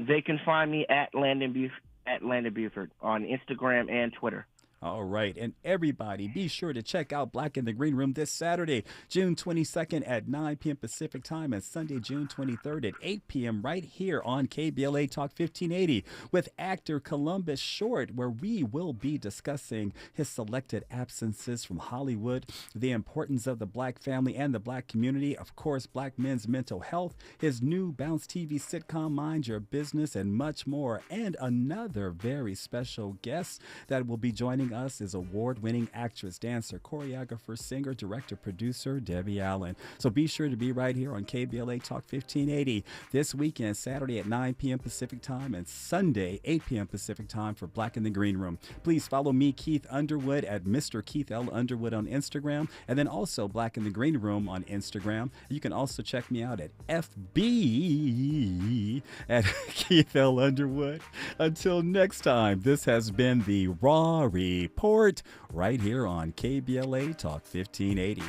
They can find me at Landon Buford on Instagram and Twitter. All right. And everybody, be sure to check out Black in the Green Room this Saturday, June 22nd at 9 p.m. Pacific time, and Sunday, June 23rd at 8 p.m. right here on KBLA Talk 1580 with actor Columbus Short, where we will be discussing his selected absences from Hollywood, the importance of the Black family and the Black community, of course, Black men's mental health, his new Bounce TV sitcom, Mind Your Business, and much more. And another very special guest that will be joining us is award-winning actress, dancer, choreographer, singer, director, producer Debbie Allen. So be sure to be right here on KBLA Talk 1580 this weekend, Saturday at 9 p.m. Pacific time and Sunday 8 p.m. Pacific time for Black in the Green Room. Please follow me, Keith Underwood, at Mr. Keith L. Underwood on Instagram, and then also Black in the Green Room on Instagram. You can also check me out at FB at Keith L. Underwood. Until next time, this has been the Raw Report right here on KBLA Talk 1580.